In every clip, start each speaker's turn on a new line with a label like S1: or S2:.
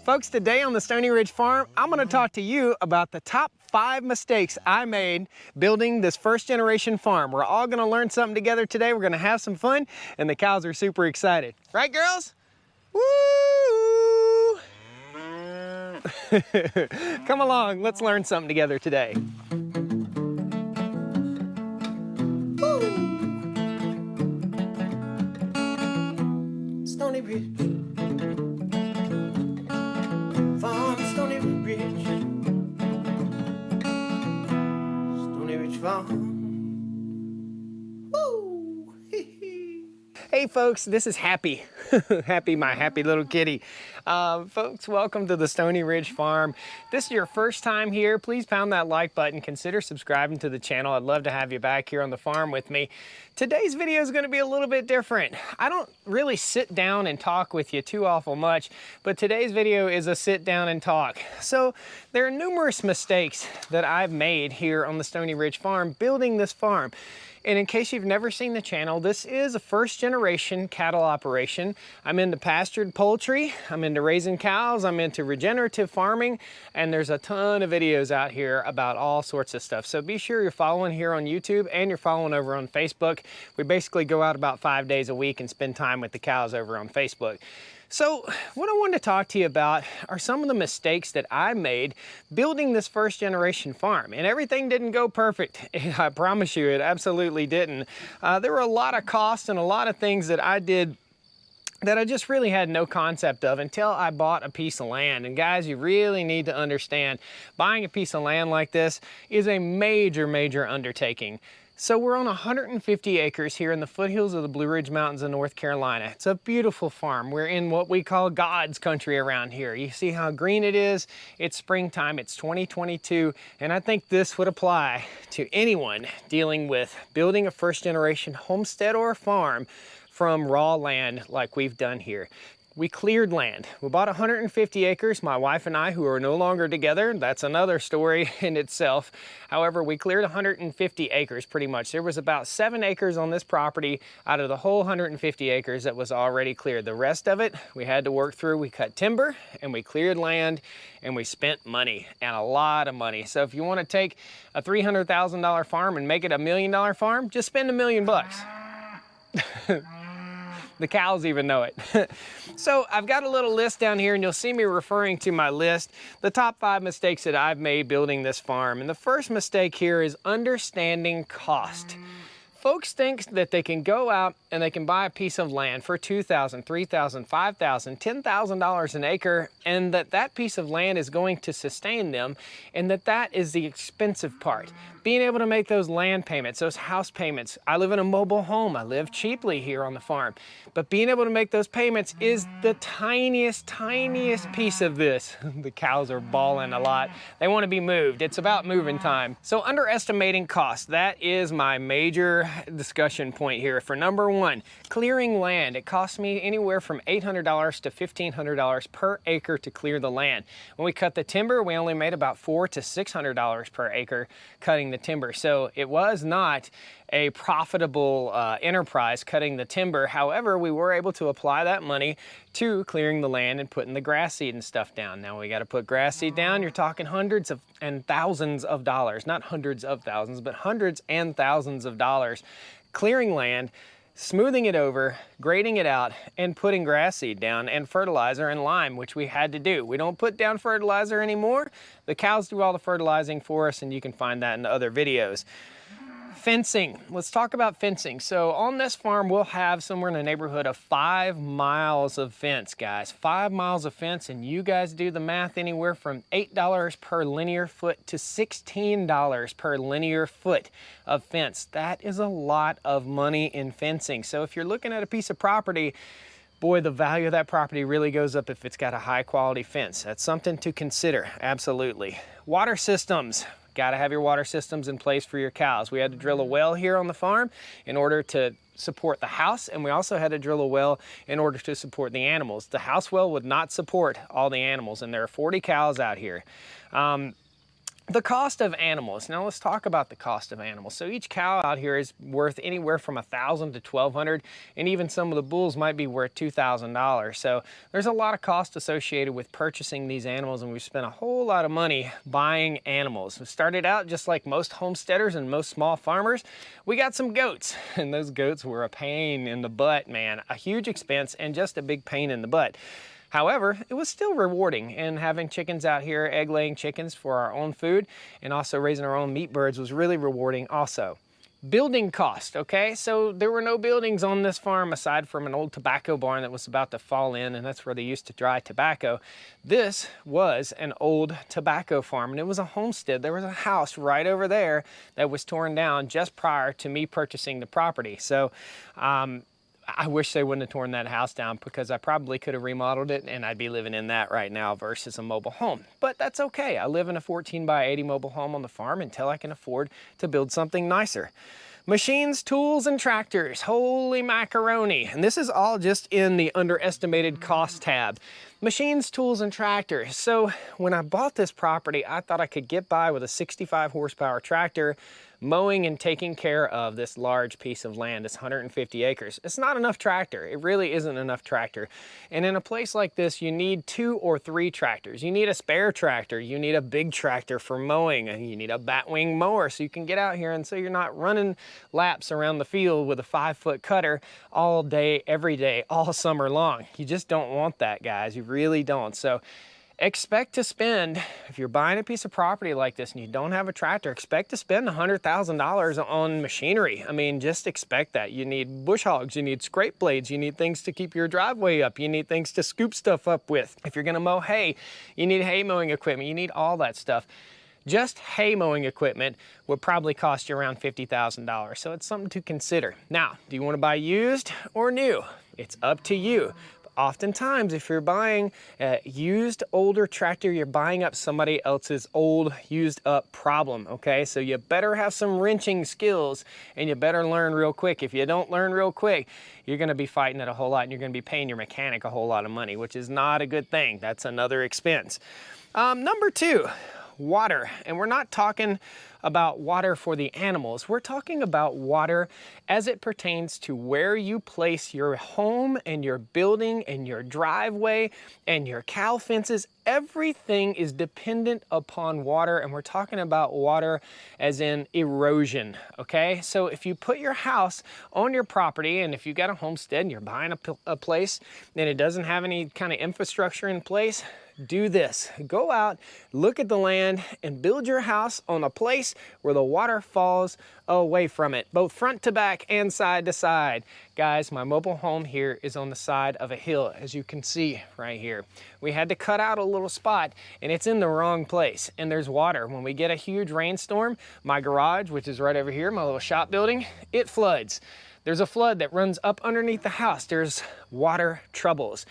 S1: Folks, today on the Stoney Ridge Farm, I'm going to talk to you about the top 5 mistakes I made building this first generation farm. We're all going to learn something together today. We're going to have some fun, and the cows are super excited. Right, girls? Woo! Come along, let's learn something together today. Stoney Ridge Farm, Stoney Ridge, Stoney Ridge Farm. Woo! Hey folks, this is Happy. Happy, my happy little kitty. Folks, welcome to the Stoney Ridge Farm. If this is your first time here, please pound that like button. Consider subscribing to the channel. I'd love to have you back here on the farm with me. Today's video is going to be a little bit different. I don't really sit down and talk with you too awful much, but today's video is a sit down and talk. So there are numerous mistakes that I've made here on the Stoney Ridge Farm building this farm. And in case you've never seen the channel, this is a first generation cattle operation. I'm into pastured poultry, I'm into raising cows, I'm into regenerative farming, and there's a ton of videos out here about all sorts of stuff. So be sure you're following here on YouTube and you're following over on Facebook. We basically go out about 5 days a week and spend time with the cows over on Facebook. So what I wanted to talk to you about are some of the mistakes that I made building this first generation farm. And everything didn't go perfect. I promise you, it absolutely didn't. There were a lot of costs and a lot of things that I did that I just really had no concept of until I bought a piece of land. And guys, you really need to understand, buying a piece of land like this is a major, major undertaking. So we're on 150 acres here in the foothills of the Blue Ridge Mountains in North Carolina. It's a beautiful farm. We're in what we call God's country around here. You see how green it is? It's springtime, it's 2022, and I think this would apply to anyone dealing with building a first generation homestead or farm from raw land like we've done here. We cleared land. We bought 150 acres, my wife and I, who are no longer together. That's another story in itself. However, we cleared 150 acres pretty much. There was about 7 acres on this property out of the whole 150 acres that was already cleared. The rest of it, we had to work through. We cut timber and we cleared land and we spent money, and a lot of money. So if you want to take a $300,000 farm and make it $1 million farm, just spend $1 million bucks. The cows even know it. So I've got a little list down here, and you'll see me referring to my list, the top 5 mistakes that I've made building this farm. And the first mistake here is understanding cost. Folks think that they can go out and they can buy a piece of land for $2,000, $3,000, $5,000, $10,000 an acre, and that piece of land is going to sustain them, and that is the expensive part. Being able to make those land payments, those house payments. I live in a mobile home. I live cheaply here on the farm. But being able to make those payments is the tiniest, tiniest piece of this. The cows are bawling a lot. They want to be moved. It's about moving time. So underestimating cost, that is my major discussion point here. For number 1, clearing land. It cost me anywhere from $800 to $1,500 per acre to clear the land. When we cut the timber, we only made about $400 to $600 per acre cutting the timber. So it was not a profitable enterprise cutting the timber. However, we were able to apply that money to clearing the land and putting the grass seed and stuff down. Now we got to put grass seed down. You're talking hundreds of and thousands of dollars, not hundreds of thousands, but hundreds and thousands of dollars clearing land, smoothing it over, grading it out, and putting grass seed down and fertilizer and lime, which we had to do. We don't put down fertilizer anymore. The cows do all the fertilizing for us, and you can find that in other videos. Fencing. Let's talk about fencing. So on this farm, we'll have somewhere in the neighborhood of 5 miles of fence, guys. 5 miles of fence, and you guys do the math, anywhere from $8 per linear foot to $16 per linear foot of fence. That is a lot of money in fencing. So if you're looking at a piece of property, boy, the value of that property really goes up if it's got a high quality fence. That's something to consider, absolutely. Water systems. Got to have your water systems in place for your cows. We had to drill a well here on the farm in order to support the house, and we also had to drill a well in order to support the animals. The house well would not support all the animals, and there are 40 cows out here. The cost of animals. Now let's talk about the cost of animals. So each cow out here is worth anywhere from $1,000 to $1,200, and even some of the bulls might be worth $2,000. So there's a lot of cost associated with purchasing these animals, and we've spent a whole lot of money buying animals. We started out just like most homesteaders and most small farmers. We got some goats, and those goats were a pain in the butt, man. A huge expense and just a big pain in the butt. However, it was still rewarding, and having chickens out here, egg-laying chickens for our own food, and also raising our own meat birds was really rewarding also. Building cost, okay? So there were no buildings on this farm aside from an old tobacco barn that was about to fall in, and that's where they used to dry tobacco. This was an old tobacco farm, and it was a homestead. There was a house right over there that was torn down just prior to me purchasing the property. So, I wish they wouldn't have torn that house down, because I probably could have remodeled it and I'd be living in that right now versus a mobile home. But that's okay. I live in a 14 by 80 mobile home on the farm until I can afford to build something nicer. Machines, tools, and tractors. Holy macaroni. And this is all just in the underestimated cost tab. Machines, tools, and tractors. So when I bought this property, I thought I could get by with a 65 horsepower tractor mowing and taking care of this large piece of land, this 150 acres. It's not enough tractor. It really isn't enough tractor. And in a place like this, you need 2 or 3 tractors. You need a spare tractor. You need a big tractor for mowing, and you need a batwing mower so you can get out here, and so you're not running laps around the field with a 5-foot cutter all day, every day, all summer long. You just don't want that, guys. You really don't. So expect to spend, if you're buying a piece of property like this and you don't have a tractor, expect to spend $100,000 on machinery. I mean, just expect that. You need bush hogs, you need scrape blades, you need things to keep your driveway up, you need things to scoop stuff up with. If you're gonna mow hay, you need hay mowing equipment, you need all that stuff. Just hay mowing equipment would probably cost you around $50,000, so it's something to consider. Now, do you want to buy used or new? It's up to you. Oftentimes, if you're buying a used, older tractor, you're buying up somebody else's old, used up problem, okay? So you better have some wrenching skills, and you better learn real quick. If you don't learn real quick, you're gonna be fighting it a whole lot, and you're gonna be paying your mechanic a whole lot of money, which is not a good thing. That's another expense. Number 2, water. And we're not talking about water for the animals. We're talking about water as it pertains to where you place your home and your building and your driveway and your cow fences. Everything is dependent upon water, and we're talking about water as in erosion, okay? So if you put your house on your property, and if you got a homestead and you're buying a place and it doesn't have any kind of infrastructure in place, do this. Go out, look at the land, and build your house on a place where the water falls away from it, both front to back and side to side. Guys, my mobile home here is on the side of a hill, as you can see right here. We had to cut out a little spot, and it's in the wrong place, and there's water. When we get a huge rainstorm, my garage, which is right over here, my little shop building, it floods. There's a flood that runs up underneath the house. There's water troubles.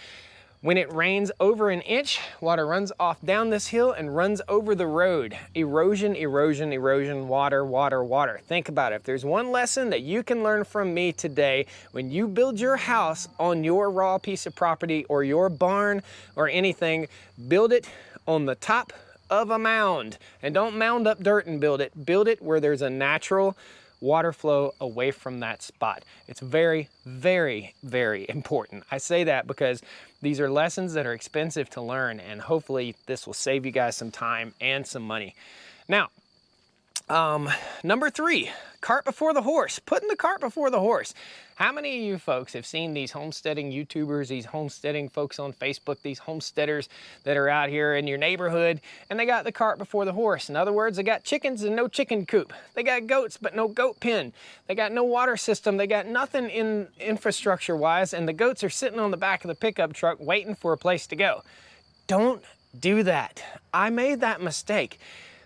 S1: When it rains over an inch, water runs off down this hill and runs over the road. Erosion, erosion, erosion, water, water, water. Think about it. If there's one lesson that you can learn from me today, when you build your house on your raw piece of property or your barn or anything, build it on the top of a mound. And don't mound up dirt and build it. Build it where there's a natural water flow away from that spot. It's very, very, very important. I say that because these are lessons that are expensive to learn, and hopefully this will save you guys some time and some money. Now, number 3, cart before the horse. Putting the cart before the horse. How many of you folks have seen these homesteading YouTubers, these homesteading folks on Facebook, these homesteaders that are out here in your neighborhood, and they got the cart before the horse? In other words, they got chickens and no chicken coop. They got goats, but no goat pen. They got no water system. They got nothing in infrastructure-wise, and the goats are sitting on the back of the pickup truck waiting for a place to go. Don't do that. I made that mistake.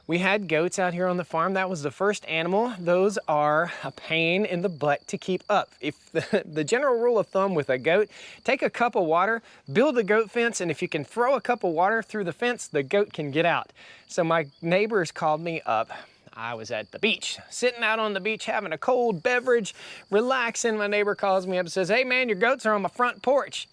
S1: We had goats out here on the farm. That was the first animal. Those are a pain in the butt to keep up. If the general rule of thumb with a goat, take a cup of water, build a goat fence, and if you can throw a cup of water through the fence, the goat can get out. So my neighbors called me up. I was at the beach, sitting out on the beach having a cold beverage, relaxing. My neighbor calls me up and says, "Hey man, your goats are on my front porch."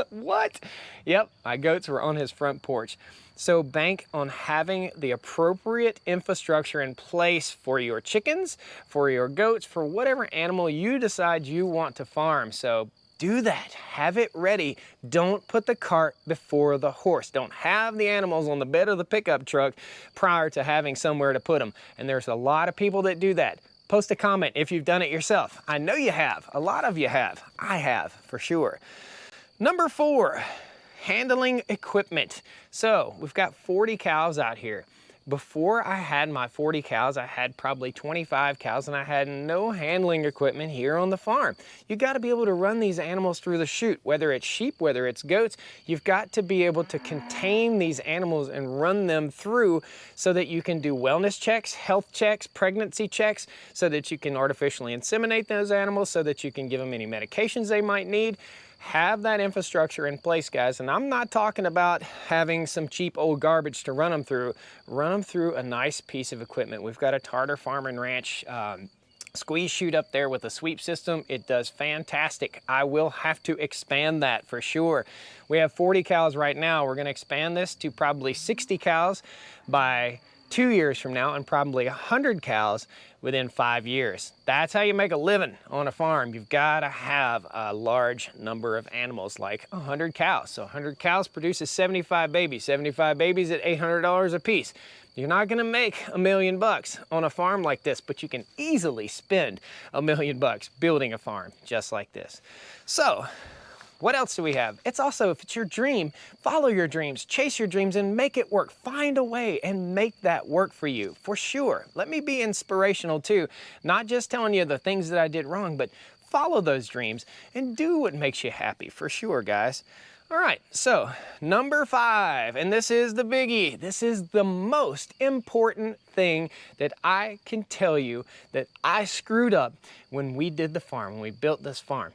S1: What? Yep, my goats were on his front porch. So bank on having the appropriate infrastructure in place for your chickens, for your goats, for whatever animal you decide you want to farm. So do that, have it ready. Don't put the cart before the horse. Don't have the animals on the bed of the pickup truck prior to having somewhere to put them. And there's a lot of people that do that. Post a comment if you've done it yourself. I know you have, a lot of you have. I have, for sure. Number 4, handling equipment. So we've got 40 cows out here. Before I had my 40 cows, I had probably 25 cows and I had no handling equipment here on the farm. You got to be able to run these animals through the chute, whether it's sheep, whether it's goats. You've got to be able to contain these animals and run them through so that you can do wellness checks, health checks, pregnancy checks, so that you can artificially inseminate those animals, so that you can give them any medications they might need. Have that infrastructure in place, guys. And I'm not talking about having some cheap old garbage to run them through. Run them through a nice piece of equipment. We've got a Tartar Farm and Ranch squeeze chute up there with a sweep system. It does fantastic. I will have to expand that for sure. We have 40 cows right now. We're going to expand this to probably 60 cows by 2 years from now, and probably 100 cows within 5 years. That's how you make a living on a farm. You've got to have a large number of animals, like 100 cows. So 100 cows produces 75 babies. 75 babies at $800 a piece. You're not going to make $1 million on a farm like this, but you can easily spend $1 million building a farm just like this. So what else do we have? It's also, if it's your dream, follow your dreams, chase your dreams, and make it work. Find a way and make that work for you, for sure. Let me be inspirational too, not just telling you the things that I did wrong, but follow those dreams and do what makes you happy, for sure, guys. All right, so number 5, and this is the biggie. This is the most important thing that I can tell you that I screwed up when we did the farm, when we built this farm.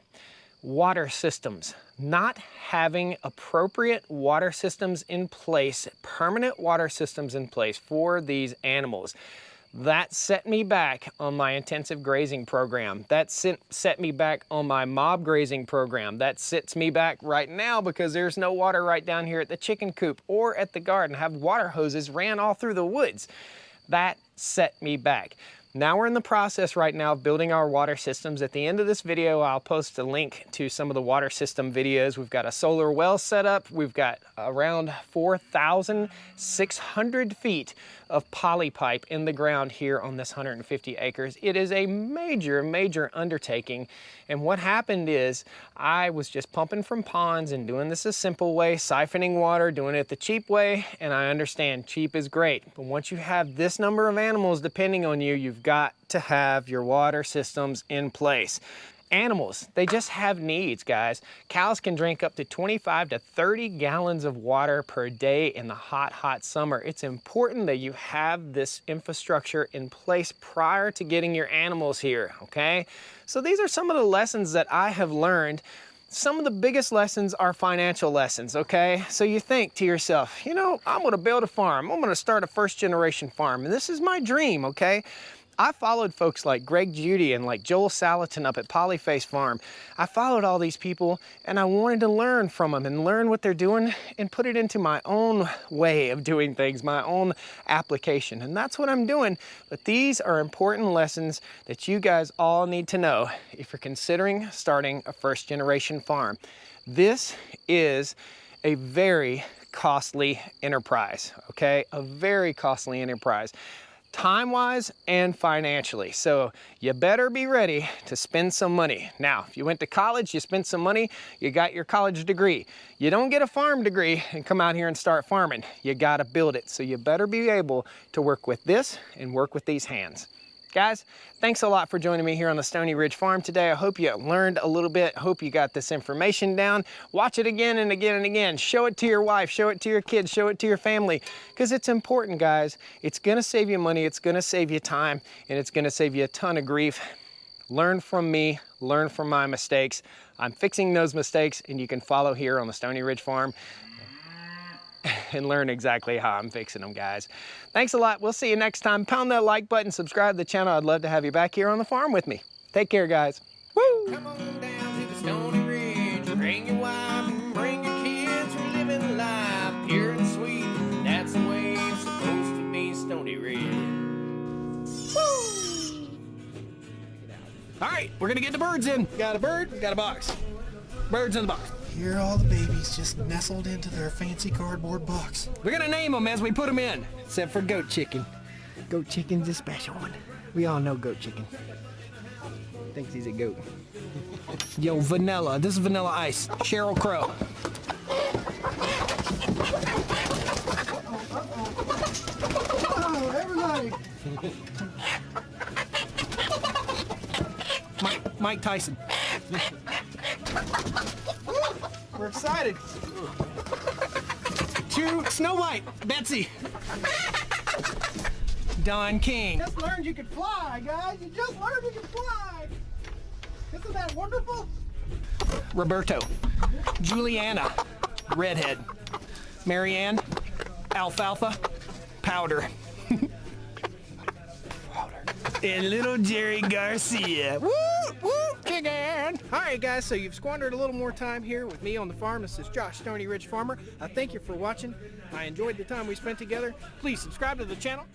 S1: Water systems. Not having appropriate water systems in place, permanent water systems in place for these animals. That set me back on my intensive grazing program. That set me back on my mob grazing program. That sets me back right now because there's no water right down here at the chicken coop or at the garden. I have water hoses ran all through the woods. That set me back. Now we're in the process right now of building our water systems. At the end of this video, I'll post a link to some of the water system videos. We've got a solar well set up. We've got around 4,600 feet of poly pipe in the ground here on this 150 acres. It is a major, major undertaking. And what happened is I was just pumping from ponds and doing this a simple way, siphoning water, doing it the cheap way. And I understand cheap is great. But once you have this number of animals depending on you, you've got to have your water systems in place. Animals, they just have needs, guys. Cows can drink up to 25 to 30 gallons of water per day in the hot, hot summer. It's important that you have this infrastructure in place prior to getting your animals here, okay? So these are some of the lessons that I have learned. Some of the biggest lessons are financial lessons, okay? So you think to yourself, you know, I'm gonna build a farm. I'm gonna start a first-generation farm, and this is my dream, okay? I followed folks like Greg Judy and like Joel Salatin up at Polyface Farm. I followed all these people and I wanted to learn from them and learn what they're doing and put it into my own way of doing things, my own application. And that's what I'm doing. But these are important lessons that you guys all need to know if you're considering starting a first-generation farm. This is a very costly enterprise, okay? A very costly enterprise. Time-wise and financially. So you better be ready to spend some money. Now, if you went to college, you spent some money, you got your college degree. You don't get a farm degree and come out here and start farming. You gotta build it. So you better be able to work with this and work with these hands. Guys, thanks a lot for joining me here on the Stoney Ridge Farm today. I hope you learned a little bit. Hope you got this information down. Watch it again and again and again. Show it to your wife, show it to your kids, show it to your family, because it's important, guys. It's gonna save you money, it's gonna save you time, and it's gonna save you a ton of grief. Learn from me, learn from my mistakes. I'm fixing those mistakes, and you can follow here on the Stoney Ridge Farm. and learn exactly how I'm fixing them, guys. Thanks a lot. We'll see you next time. Pound that like button, subscribe to the channel. I'd love to have you back here on the farm with me. Take care, guys. Woo! Come on down to the Stoney Ridge. Bring your wife and bring your kids. We're living life pure and sweet. That's the way it's supposed to be, Stoney Ridge. Woo! All right, we're gonna get the birds in. Got a bird, got a box. Birds in the box.
S2: Here are all the babies just nestled into their fancy cardboard box.
S1: We're gonna name them as we put them in, except for Goat Chicken. Goat Chicken's a special one. We all know Goat Chicken. Thinks he's a goat. Yo, Vanilla. This is Vanilla Ice. Sheryl Crow.
S2: Oh, everybody!
S1: Mike Tyson. We're excited. To Snow White, Betsy. Don King.
S2: Just learned you could fly, guys. You just learned you could fly. Isn't that wonderful?
S1: Roberto. Juliana, Redhead. Marianne, Alfalfa, Powder. And little Jerry Garcia. Woo, woo, chicken. All right, guys, so you've squandered a little more time here with me on the farm. This is Josh, Stoney Ridge Farmer. I thank you for watching. I enjoyed the time we spent together. Please subscribe to the channel.